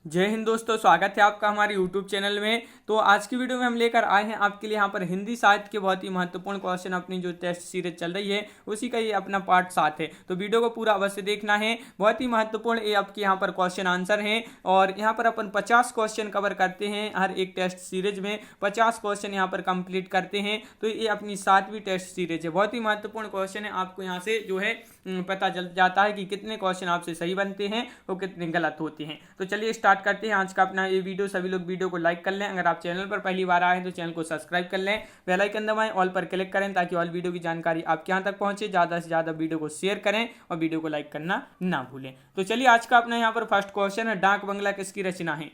जय हिंद दोस्तों, स्वागत है आपका हमारे YouTube चैनल में। तो आज की वीडियो में हम लेकर आए हैं आपके लिए यहाँ पर हिंदी साहित्य के बहुत ही महत्वपूर्ण क्वेश्चन। अपनी जो टेस्ट सीरीज चल रही है उसी का ये अपना पार्ट 7 है, तो वीडियो को पूरा अवश्य देखना है। बहुत ही महत्वपूर्ण ये आपके यहाँ पर क्वेश्चन आंसर हैं और यहाँ पर अपन 50 क्वेश्चन कवर करते हैं। हर एक टेस्ट सीरीज में 50 क्वेश्चन यहाँ पर कंप्लीट करते हैं। तो ये अपनी 7वीं टेस्ट सीरीज है। बहुत ही महत्वपूर्ण क्वेश्चन है। आपको यहाँ से जो है पता चल जाता है कि कितने क्वेश्चन आपसे सही बनते हैं और कितने गलत होते हैं। तो चलिए स्टार्ट करते हैं आज का अपना ये वीडियो। सभी लोग वीडियो को लाइक कर लें। अगर आप चैनल पर पहली बार आए हैं तो चैनल को सब्सक्राइब कर लें, बेल आइकन दबाएं, ऑल पर क्लिक करें ताकि ऑल वीडियो की जानकारी आपके यहाँ तक पहुंचे। ज़्यादा से ज़्यादा वीडियो को शेयर करें और वीडियो को लाइक करना ना भूलें। तो चलिए आज का अपना यहाँ पर फर्स्ट क्वेश्चन है, डाक बंगला किसकी रचना है?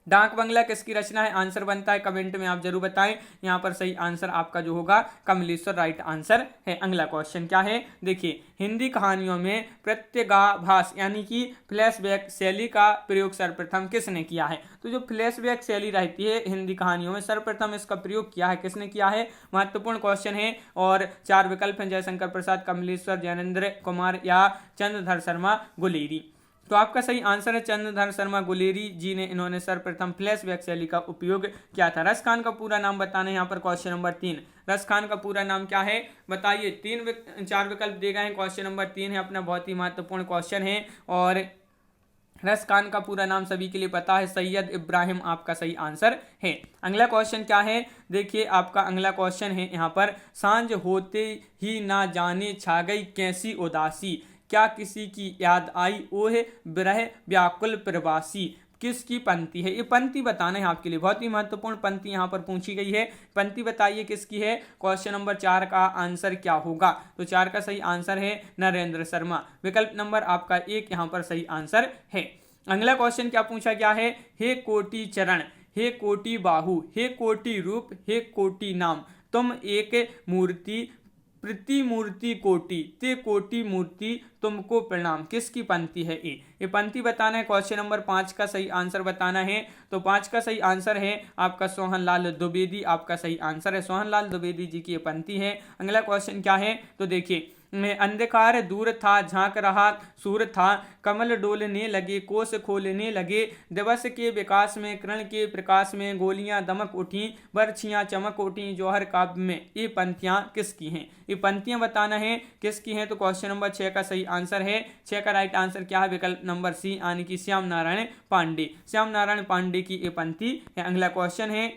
डाक बंगला किसकी रचना है? आंसर बनता है कमेंट में आप जरूर बताएं। यहाँ पर सही आंसर आपका जो होगा कमलेश्वर राइट आंसर है। अगला क्वेश्चन क्या है देखिए, हिंदी कहानियों में प्रत्यगाभास यानी कि फ्लैशबैक शैली का प्रयोग सर्वप्रथम किसने किया है? तो जो फ्लैशबैक शैली रहती है हिंदी कहानियों में, सर्वप्रथम इसका प्रयोग किया है किसने किया है? महत्वपूर्ण क्वेश्चन है और 4 विकल्प हैं, जयशंकर प्रसाद, कमलेश्वर, ज्ञानेंद्र कुमार या चंद्रधर शर्मा गुलेरी। तो आपका सही आंसर है चंद्रधर शर्मा गुलेरी जी ने इन्होंने सर्वप्रथम फ्लैशबैक शैली का उपयोग किया था। रस खान का पूरा नाम बताना है यहाँ पर क्वेश्चन नंबर 3। रस खान का पूरा नाम क्या है बताइए? 4 विकल्प दिए गए हैं। क्वेश्चन नंबर 3 है अपना, बहुत ही महत्वपूर्ण क्वेश्चन है और रस खान का पूरा नाम सभी के लिए पता है, सैयद इब्राहिम आपका सही आंसर है। अगला क्वेश्चन क्या है देखिए, आपका अगला क्वेश्चन है यहाँ पर, सांझ होते ही ना जाने छा गई कैसी उदासी, क्या किसी की याद आई ओह विरह व्याकुल प्रवासी। किसकी पंक्ति है? ये पंक्ति बताना है आपके लिए। बहुत ही महत्वपूर्ण पंक्ति यहाँ पर पूछी गई है। पंक्ति बताइए किसकी है? क्वेश्चन नंबर 4 का आंसर क्या होगा? तो 4 का सही आंसर है नरेंद्र शर्मा। विकल्प नंबर आपका 1 यहाँ पर सही आंसर है। अगला क्वेश्चन क्या पूछा गया है? हे कोटि चरण, हे कोटि बाहु, हे कोटि रूप, हे कोटि नाम, तुम एक मूर्ति प्रतिमूर्ति कोटि, ते कोटि मूर्ति तुमको प्रणाम। किसकी पंक्ति है? ये पंक्ति बताना है। क्वेश्चन नंबर 5 का सही आंसर बताना है। तो 5 का सही आंसर है आपका सोहनलाल द्विवेदी। आपका सही आंसर है सोहनलाल द्विवेदी जी की ये पंक्ति है। अगला क्वेश्चन क्या है तो देखिए, में अंधकार दूर था झांक रहा सूर था, कमल डोलने लगे कोस खोलने लगे, दिवस के विकास में किरण के प्रकाश में गोलियां दमक उठी, बर्छियां चमक उठी जौहर काव्य में। ये पंक्तियां किसकी हैं? ये पंक्तियां बताना है किसकी हैं। तो क्वेश्चन नंबर 6 का सही आंसर है, 6 का राइट आंसर क्या है? विकल्प नंबर सी यानी कि श्याम नारायण पांडे। श्याम नारायण पांडे की ये पंक्ति है। अगला क्वेश्चन है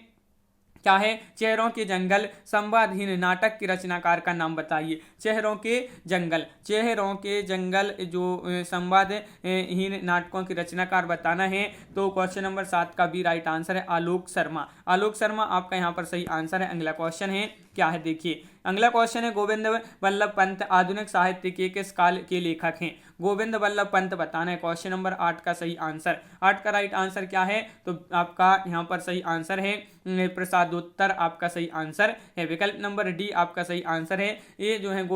क्या है? चेहरों के जंगल संवादहीन नाटक के रचनाकार का नाम बताइए। चेहरों के जंगल, चेहरों के जंगल जो संवादहीन नाटकों के रचनाकार बताना है। तो क्वेश्चन नंबर 7 का भी राइट आंसर है आलोक शर्मा। आलोक शर्मा आपका यहाँ पर सही आंसर है। अगला क्वेश्चन है क्या है देखिए, अगला क्वेश्चन है, गोविंद वल्लभ पंत आधुनिक साहित्य के किस काल के लेखक हैं? गोविंद वल्लभ पंत बताना है। क्वेश्चन नंबर 8 का सही आंसर, 8 का राइट आंसर क्या है? तो आपका यहाँ पर सही आंसर है प्रसादोत्तर। आपका सही आंसर है। विकल्प नंबर डी आपका सही आंसर है। ये जो है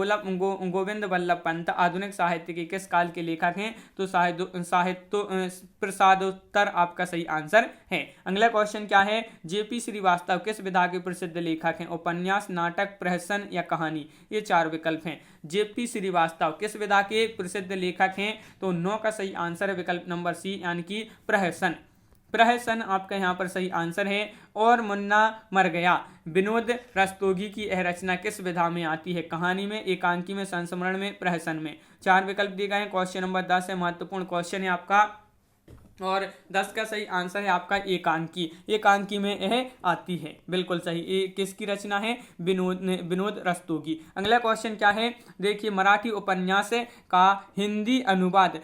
गोविंद वल्लभ पंत आधुनिक साहित्य के किस काल के लेखक हैं? तो साहित्य प्रसादोत्तर आपका सही आंसर है। अगला क्वेश्चन क्या है? जेपी श्रीवास्तव किस विधा के प्रसिद्ध लेखक हैं? उपन्यास, नाटक, प्रहसन या कहानी। ये 4 विकल्प हैं। जेपी श्रीवास्तव किस विधा के प्रसिद्ध लेखक हैं? तो 9 का सही आंसर है विकल्प नंबर सी यानी कि प्रहसन। प्रहसन आपका यहाँ पर सही आंसर है। और मुन्ना मर गया विनोद रस्तोगी की यह रचना किस विधा में आती है? कहानी में, एकांकी में, संस्मरण में, प्रहसन में। 4 विकल्प दिए गए हैं। क्वेश्चन नंबर 10 है, महत्वपूर्ण क्वेश्चन है आपका और 10 का सही आंसर है आपका एकांकी। एकांकी में यह आती है, बिल्कुल सही। ये किसकी रचना है? विनोद रस्तोगी। अगला क्वेश्चन क्या है देखिए, मराठी उपन्यास का हिंदी अनुवाद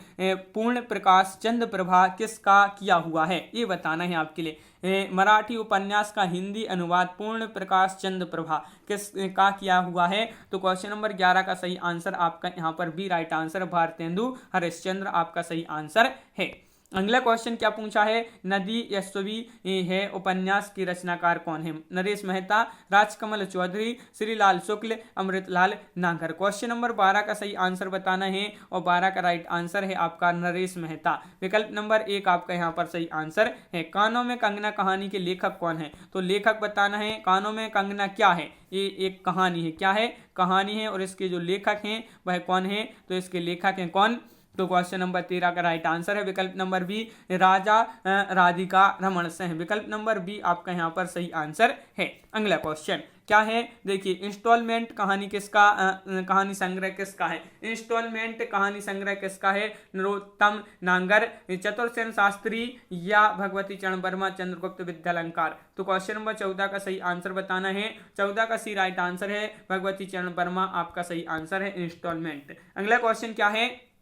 पूर्ण प्रकाश चंद्र प्रभा किसका किया हुआ है? ये बताना है आपके लिए। मराठी उपन्यास का हिंदी अनुवाद पूर्ण प्रकाश चंद्र प्रभा किस का किया हुआ है? तो क्वेश्चन नंबर 11 का सही आंसर आपका यहाँ पर भी राइट आंसर भारतेंदु हरिश्चंद्र आपका सही आंसर है। अगला क्वेश्चन क्या पूछा है? नदी यशस्वी है उपन्यास की रचनाकार कौन है? नरेश मेहता, राजकमल चौधरी, श्रीलाल शुक्ल, अमृतलाल नागर। क्वेश्चन नंबर 12 का सही आंसर बताना है और 12 का राइट आंसर है आपका नरेश मेहता। विकल्प नंबर 1 आपका यहाँ पर सही आंसर है। कानों में कंगना कहानी के लेखक कौन है? तो लेखक बताना है। कानों में कंगना क्या है? ये एक कहानी है। क्या है? कहानी है। और इसके जो लेखक हैं वह कौन है? तो इसके लेखक हैं कौन? तो क्वेश्चन नंबर 13 का राइट आंसर है विकल्प नंबर बी राजा राधिका रमन सिंह। विकल्प नंबर बी आपका यहाँ पर सही आंसर है। अगला क्वेश्चन क्या है, देखिए इंस्टॉलमेंट कहानी किसका कहानी संग्रह किसका है। इंस्टॉलमेंट कहानी संग्रह किसका है, नरोत्तम नांगर, चतुर्सेन शास्त्री या भगवती चरण वर्मा, चंद्रगुप्त विद्यालंकार। तो क्वेश्चन नंबर 14 का सही आंसर बताना है। 14 का सी राइट आंसर है भगवती चरण वर्मा आपका सही आंसर है इंस्टॉलमेंट। अगला क्वेश्चन क्या है,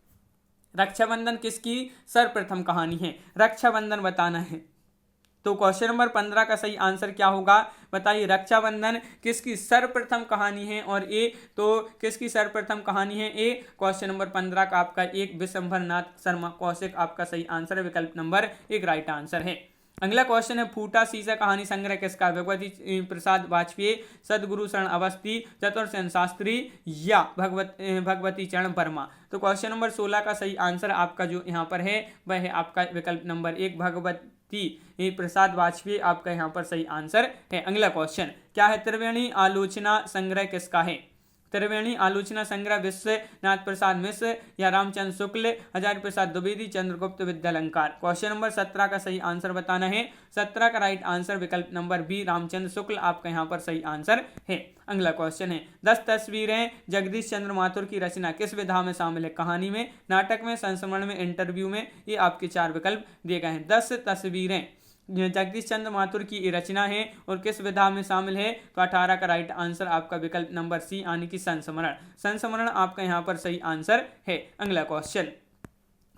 रक्षाबंधन किसकी सर्वप्रथम कहानी है, रक्षाबंधन बताना है। तो क्वेश्चन नंबर 15 का सही आंसर क्या होगा, बताइए रक्षाबंधन किसकी सर्वप्रथम कहानी है। और ए तो किसकी सर्वप्रथम कहानी है, ए क्वेश्चन नंबर 15 का आपका एक विशंभर नाथ शर्मा कौशिक आपका सही आंसर है। विकल्प नंबर एक राइट आंसर है। अगला क्वेश्चन है फूटा शीशा कहानी संग्रह किसका, भगवती प्रसाद वाजपेयी, सदगुरु शरण अवस्थी, चतुर्सेन शास्त्री या भगवती चरण वर्मा। तो क्वेश्चन नंबर 16 का सही आंसर आपका जो यहाँ पर है वह है आपका विकल्प नंबर एक भगवती प्रसाद वाजपेयी आपका यहाँ पर सही आंसर है। अगला क्वेश्चन क्या है, त्रिवेणी आलोचना संग्रह किसका है, त्रिवेणी आलोचना संग्रह विश्वनाथ प्रसाद मिश्र या रामचंद्र शुक्ल, हजारी प्रसाद द्विवेदी, चंद्रगुप्त विद्यालंकार। क्वेश्चन नंबर 17 का सही आंसर बताना है। 17 का राइट आंसर विकल्प नंबर बी रामचंद्र शुक्ल आपका यहाँ पर सही आंसर है। अगला क्वेश्चन है 10 तस्वीरें जगदीश चंद्र माथुर की रचना किस विधा में शामिल है, कहानी में, नाटक में, संस्मरण में, इंटरव्यू में। ये आपके 4 विकल्प दिए गए हैं। 10 तस्वीरें जगदीश चंद्र माथुर की रचना है और किस विधा में शामिल है, तो 18 का राइट आंसर आपका विकल्प नंबर सी यानी कि संस्मरण। संस्मरण आपका यहाँ पर सही आंसर है। अगला क्वेश्चन,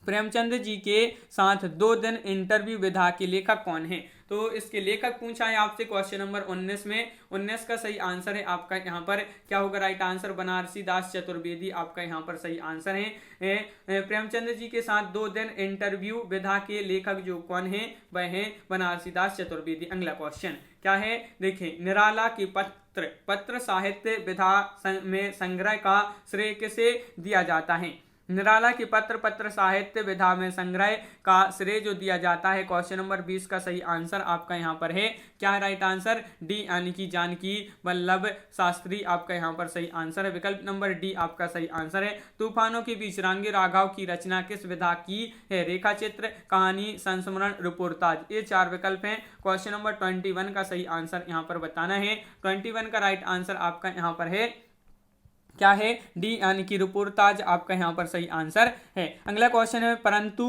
प्रेमचंद जी के साथ 2 दिन इंटरव्यू विधा के लेखक कौन है। तो इसके लेखक पूछा है आपसे क्वेश्चन नंबर 19 में। 19 का सही आंसर है आपका यहाँ पर क्या होगा, राइट आंसर बनारसी दास चतुर्वेदी आपका यहाँ पर सही आंसर है। प्रेमचंद जी के साथ 2 दिन इंटरव्यू विधा के लेखक जो कौन है वह है बनारसी दास चतुर्वेदी। अगला क्वेश्चन क्या है, देखिए निराला की पत्र साहित्य विधा में संग्रह का श्रेय किसे दिया जाता है। निराला की पत्र साहित्य विधा में संग्रह का श्रेय जो दिया जाता है, क्वेश्चन नंबर 20 का सही आंसर आपका यहाँ पर है क्या है, राइट आंसर डी यानी कि जानकी वल्लभ शास्त्री आपका यहाँ पर सही आंसर है। विकल्प नंबर डी आपका सही आंसर है। तूफानों के बीच रांगे राघव की रचना किस विधा की है, रेखा चित्र, कहानी, संस्मरण, रिपोर्टाज। ये 4 विकल्प हैं। क्वेश्चन नंबर 21 का सही आंसर यहाँ पर बताना है। 21 का राइट आंसर आपका यहाँ पर है क्या है, डी यानी कि रिपोर्टाज आपका यहाँ पर सही आंसर है। अगला क्वेश्चन है परंतु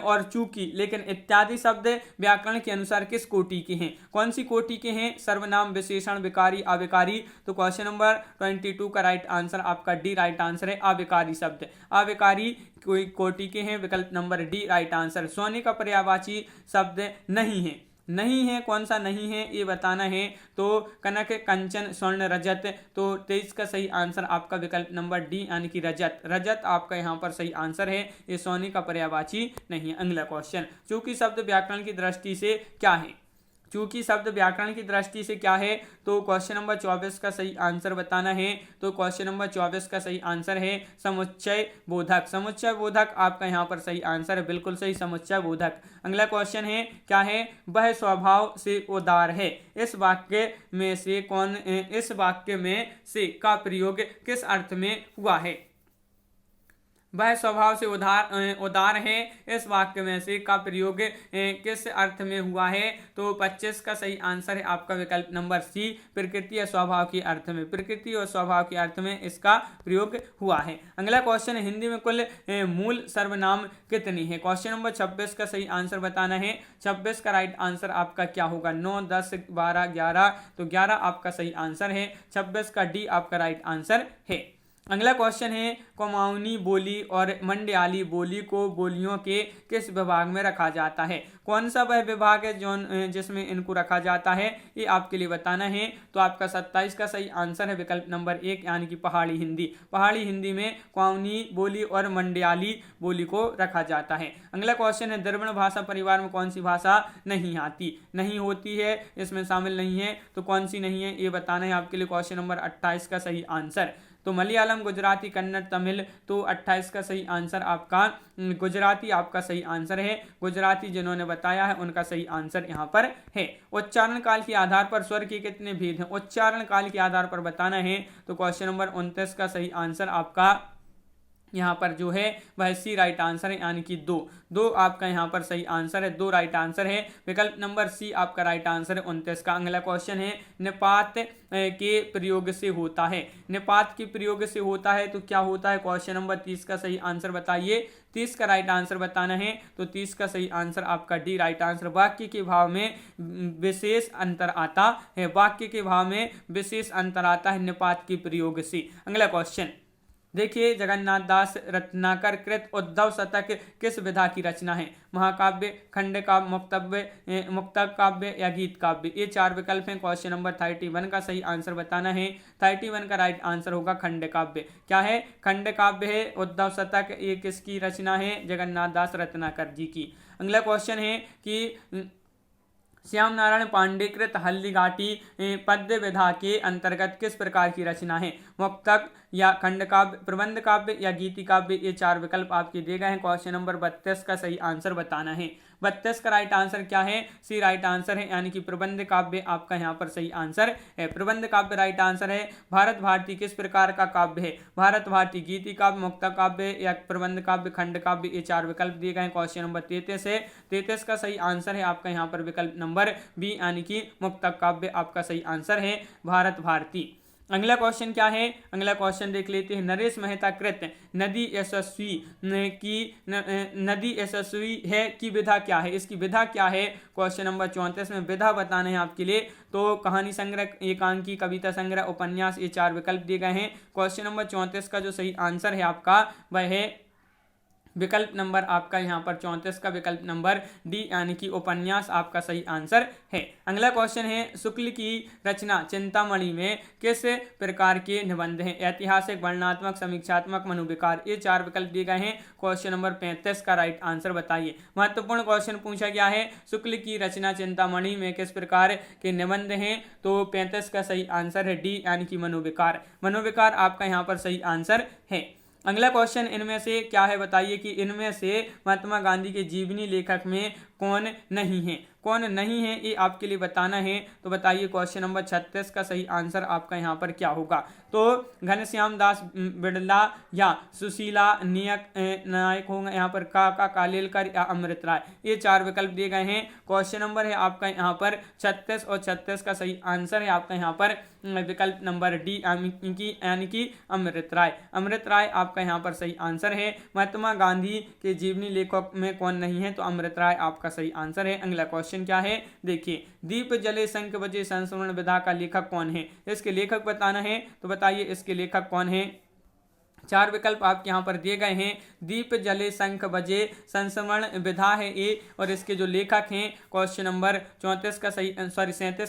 और चूंकि लेकिन इत्यादि शब्द व्याकरण के अनुसार किस कोटि के हैं, कौन सी कोटि के हैं, सर्वनाम, विशेषण, विकारी, अविकारी। तो क्वेश्चन नंबर 22 का राइट आंसर आपका डी राइट आंसर है, अविकारी शब्द अविकारी कोई कोटि के हैं। विकल्प नंबर डी राइट आंसर। सोने का पर्यायवाची शब्द नहीं है, नहीं है कौन सा नहीं है ये बताना है। तो कनक, कंचन, स्वर्ण, रजत। तो 23 का सही आंसर आपका विकल्प नंबर डी यानी कि रजत। रजत आपका यहाँ पर सही आंसर है, ये सोने का पर्यायवाची नहीं है। अगला क्वेश्चन, चूंकि शब्द व्याकरण की दृष्टि से क्या है, चूंकि शब्द व्याकरण की दृष्टि से क्या है। तो क्वेश्चन नंबर 24 का सही आंसर बताना है। तो क्वेश्चन नंबर 24 का सही आंसर है समुच्चय बोधक। समुच्चय बोधक आपका यहाँ पर सही आंसर है, बिल्कुल सही, समुच्चय बोधक। अगला क्वेश्चन है क्या है, वह स्वभाव से उदार है। इस वाक्य में से का प्रयोग किस अर्थ में हुआ है, वह स्वभाव से उदार है, इस वाक्य में से का प्रयोग किस अर्थ में हुआ है। तो 25 का सही आंसर है आपका विकल्प नंबर सी, प्रकृति और स्वभाव के अर्थ में। प्रकृति और स्वभाव के अर्थ में इसका प्रयोग हुआ है। अगला क्वेश्चन, हिंदी में कुल मूल सर्वनाम कितनी है। क्वेश्चन नंबर 26 का सही आंसर बताना है। 26 का राइट आंसर आपका क्या होगा, 9, 10, 12, 11। तो 11 आपका सही आंसर है। 26 का डी आपका राइट आंसर है। अगला क्वेश्चन है, कुमाऊनी बोली और मंडयाली बोली को बोलियों के किस विभाग में रखा जाता है। कौन सा वह विभाग है जो जिसमें इनको रखा जाता है, ये आपके लिए बताना है। तो आपका 27 का सही आंसर है विकल्प नंबर 1 यानी कि पहाड़ी हिंदी। पहाड़ी हिंदी में कुमाऊनी बोली और मंडयाली बोली को रखा जाता है। अगला क्वेश्चन है, द्रविड़ भाषा परिवार में कौन सी भाषा नहीं आती, नहीं होती है, इसमें शामिल नहीं है। तो कौन सी नहीं है ये बताना है आपके लिए। क्वेश्चन नंबर 28 का सही आंसर। तो मलयालम, गुजराती, कन्नड़, तमिल। तो 28 का सही आंसर आपका गुजराती आपका सही आंसर है। गुजराती जिन्होंने बताया है उनका सही आंसर यहाँ पर है। उच्चारण काल के आधार पर स्वर के कितने भेद हैं, उच्चारण काल के आधार पर बताना है। तो क्वेश्चन नंबर 29 का सही आंसर आपका यहाँ पर जो है वह सी राइट आंसर है, यानी कि दो आपका यहाँ पर सही आंसर है, दो राइट आंसर है। विकल्प नंबर सी आपका राइट आंसर है 29 का। अगला क्वेश्चन है निपात के प्रयोग से होता है। निपात के प्रयोग से होता है तो क्या होता है? क्वेश्चन नंबर 30 का सही आंसर बताइए। 30 का राइट आंसर बताना है तो 30 का सही आंसर आपका डी राइट आंसर। वाक्य के भाव में विशेष अंतर आता है, वाक्य के भाव में विशेष अंतर आता है निपात के प्रयोग से। अगला क्वेश्चन देखिए, जगन्नाथ दास रत्नाकर कृत उद्धव शतक किस विधा की रचना है? महाकाव्य, खंड काव्य, मुक्तक काव्य या गीत काव्य? ये चार विकल्प हैं। क्वेश्चन नंबर 31 का सही आंसर बताना है। 31 का राइट आंसर होगा खंड काव्य। क्या है? खंड काव्य है। उद्धव शतक ये किसकी रचना है? जगन्नाथ दास रत्नाकर जी की। अगला क्वेश्चन है कि श्याम नारायण पांडे कृत हल्दीघाटी पद्य विधा के अंतर्गत किस प्रकार की रचना है? मुक्तक या खंड काव्य, प्रबंध काव्य या गीति काव्य? ये चार विकल्प आपके दिए गए हैं। क्वेश्चन नंबर 32 का सही आंसर बताना है। 32 का राइट आंसर क्या है? सी राइट आंसर है, यानी कि प्रबंध काव्य आपका यहाँ पर सही आंसर है। प्रबंध काव्य राइट आंसर है। भारत भारती किस प्रकार का काव्य है? भारत भारती गीति काव्य, मुक्तक काव्य या प्रबंध काव्य, खंड काव्य? ये चार विकल्प दिए गए हैं। क्वेश्चन नंबर 33 है। 33 का सही आंसर है आपका यहाँ पर विकल्प नंबर बी, यानी कि मुक्तक काव्य आपका सही आंसर है भारत भारती। अगला क्वेश्चन क्या है? अगला क्वेश्चन देख लेते हैं। नरेश मेहता कृत नदी यशस्वी है की विधा क्या है? इसकी विधा क्या है? क्वेश्चन नंबर 34 में विधा बताना है आपके लिए। तो कहानी संग्रह, एकांकी, कविता संग्रह, उपन्यास, ये चार विकल्प दिए गए हैं। क्वेश्चन नंबर 34 का जो सही आंसर है आपका वह है विकल्प नंबर आपका यहाँ पर 34 का विकल्प नंबर डी, यानी कि उपन्यास आपका सही आंसर है। अगला क्वेश्चन है शुक्ल की रचना चिंतामणि में किस प्रकार के निबंध हैं? ऐतिहासिक, वर्णनात्मक, समीक्षात्मक, मनोविकार? ये चार विकल्प दिए गए हैं। क्वेश्चन नंबर 35 का राइट आंसर बताइए। महत्वपूर्ण क्वेश्चन पूछा गया है, शुक्ल की रचना चिंतामणि में किस प्रकार के निबंध हैं? तो 35 का सही आंसर है डी, यानी कि मनोविकार। मनोविकार आपका यहाँ पर सही आंसर है। अगला क्वेश्चन इनमें से क्या है बताइए कि इनमें से महात्मा गांधी के जीवनी लेखक में कौन नहीं है? कौन नहीं है ये आपके लिए बताना है। तो बताइए क्वेश्चन नंबर 36 का सही आंसर आपका यहाँ पर क्या होगा? तो घनश्याम दास बिड़ला या सुशीला नायक होंगे यहाँ पर का कालेलकर या अमृत राय? ये चार विकल्प दिए गए हैं। क्वेश्चन नंबर है आपका यहाँ पर 36 और 36 का सही आंसर है आपका यहाँ पर विकल्प नंबर डी, यानी कि अमृत राय। अमृत राय आपका यहाँ पर सही आंसर है। महात्मा गांधी के जीवनी लेखक में कौन नहीं है? तो अमृत राय आपका सही आंसर है। अगला क्वेश्चन क्या है देखिए, दीप जले शंख बजे संस्मरण विधा का लेखक कौन है? इसके लेखक बताना है। तो बताइए इसके लेखक कौन है? चार विकल्प आपके यहाँ पर दिए गए हैं। दीप जले शंख बजे संस्मरण विधा है ए, और इसके जो लेखक हैं क्वेश्चन नंबर 37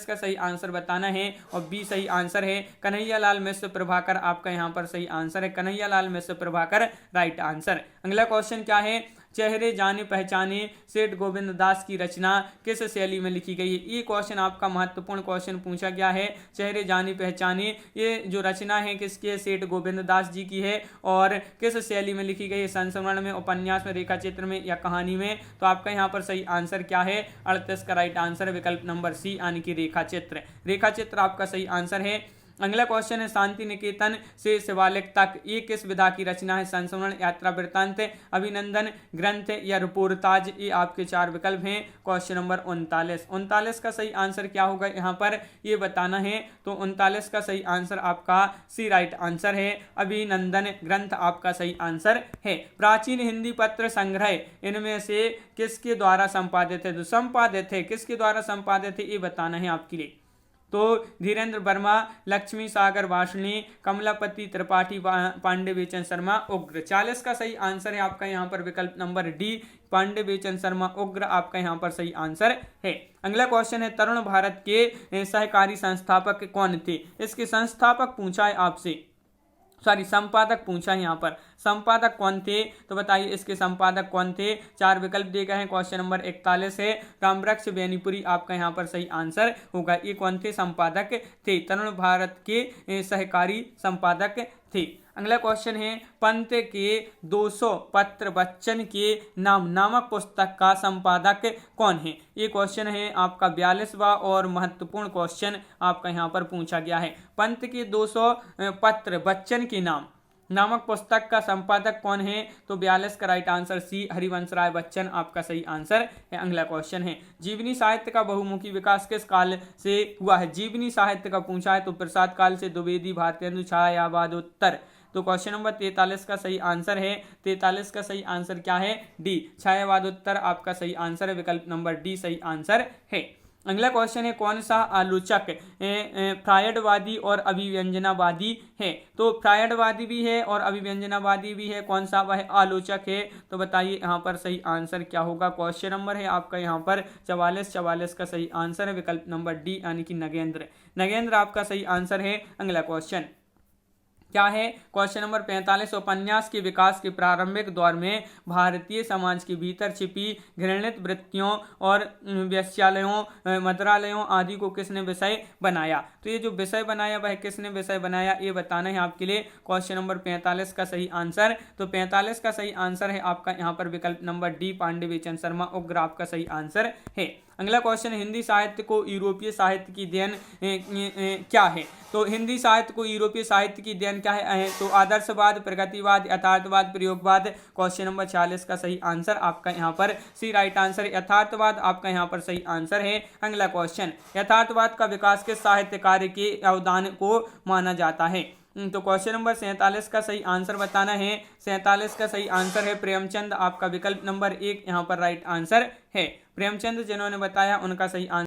का सही आंसर बताना है, और बी सही आंसर है। कन्हैयालाल मिश्र प्रभाकर आपका यहाँ पर सही आंसर है। कन्हैयालाल मिश्र प्रभाकर राइट आंसर। अगला क्वेश्चन क्या है? चेहरे जाने पहचाने सेठ गोविंद दास की रचना किस शैली में लिखी गई है? ये क्वेश्चन आपका महत्वपूर्ण क्वेश्चन पूछा गया है। चेहरे जाने पहचाने ये जो रचना है किसकी है? सेठ गोविंद दास जी की है। और किस शैली में लिखी गई है? संस्मरण में, उपन्यास में, रेखा चित्र में या कहानी में? तो आपका यहाँ पर सही आंसर क्या है? 38 का राइट आंसर विकल्प नंबर सी, यानी कि रेखा चित्र। रेखा चित्र आपका सही आंसर है। अगला क्वेश्चन है शांति निकेतन से शिवालिक तक ये किस विधा की रचना है? संस्मरण, यात्रा वृत्तांत, अभिनंदन, ग्रंथ या रिपोर्टाज? ये आपके चार विकल्प हैं। क्वेश्चन नंबर 39 का सही आंसर क्या होगा यहाँ पर ये बताना है। तो 39 का सही आंसर आपका सी राइट आंसर है। अभिनंदन ग्रंथ आपका सही आंसर है। प्राचीन हिंदी पत्र संग्रह इनमें से किसके द्वारा संपादित है? तो संपादित है, किसके द्वारा संपादित है ये बताना है आपके लिए। तो धीरेन्द्र वर्मा, लक्ष्मी सागर वासनी, कमलापति त्रिपाठी, पांडे बेचन शर्मा, उग्र। 40 का सही आंसर है आपका यहाँ पर विकल्प नंबर डी, पांडे बेचन शर्मा उग्र आपका यहाँ पर सही आंसर है। अगला क्वेश्चन है तरुण भारत के सहकारी संस्थापक कौन थे? इसके संस्थापक पूछा है आपसे, संपादक पूछा है यहाँ पर। संपादक कौन थे? तो बताइए इसके संपादक कौन थे? चार विकल्प दिए गए हैं। क्वेश्चन नंबर 41 है। रामवृक्ष बेनीपुरी आपका यहाँ पर सही आंसर होगा। ये कौन थे? संपादक थे, तरुण भारत के सहकारी संपादक थे। अगला क्वेश्चन है पंत के 200 पत्र बच्चन के नाम नामक पुस्तक का संपादक कौन है? ये क्वेश्चन है आपका 42वां और महत्वपूर्ण क्वेश्चन आपका यहाँ पर पूछा गया है। पंत के 200 पत्र बच्चन के नाम नामक पुस्तक का संपादक कौन है? तो 42 का right answer C Harivansh Rai Bachchan आपका सही आंसर है। अगला क्वेश्चन है, जीवनी साहित्य का बहुमुखी विकास किस काल से हुआ है? जीवनी साहित्य का पूछा है तो प्रसाद काल से, द्विवेदी, भारतेंदु, छायावादोत्तर। तो क्वेश्चन नंबर 43 का सही आंसर है, 43 का सही आंसर क्या है? डी छायावादोत्तर आपका सही आंसर है, विकल्प नंबर डी सही आंसर है। अगला क्वेश्चन है, कौन सा आलोचक फ्रायडवादी और अभिव्यंजनावादी है? तो फ्रायडवादी भी है और अभिव्यंजनावादी भी है, कौन सा वह आलोचक है? तो बताइए यहाँ पर सही आंसर क्या होगा? क्वेश्चन नंबर है आपका यहाँ पर 44 का सही आंसर है, विकल्प नंबर डी यानी कि नगेंद्र। नगेंद्र आपका सही आंसर है। अगला क्वेश्चन क्या है? क्वेश्चन नंबर 45, उपन्यास के विकास के प्रारंभिक दौर में भारतीय समाज के भीतर छिपी घृणित वृत्तियों और वेश्यालयों, मंत्रालयों आदि को किसने विषय बनाया? तो ये जो विषय बनाया वह किसने विषय बनाया, ये बताना है आपके लिए। क्वेश्चन नंबर 45 का सही आंसर, तो 45 का सही आंसर है आपका यहाँ पर विकल्प नंबर डी पांडे शर्मा उग्र आपका सही आंसर है। अगला क्वेश्चन, हिंदी साहित्य को यूरोपीय साहित्य की देन क्या है? तो हिंदी साहित्य को यूरोपीय साहित्य की देन क्या है? तो आदर्शवाद, प्रगतिवाद, यथार्थवाद, प्रयोगवाद। क्वेश्चन नंबर 46 का सही आंसर आपका यहाँ पर सी राइट आंसर, यथार्थवाद आपका यहाँ पर सही आंसर है। अगला क्वेश्चन, यथार्थवाद का विकास किस साहित्य कार्य के अवदान को माना जाता है? तो क्वेश्चन नंबर 47 का सही आंसर बताना है। 47 का सही आंसर है प्रेमचंद आपका विकल्प नंबर 1 यहाँ पर राइट आंसर है। प्रेमचंद जिन्होंने बताया उनका सही आंसर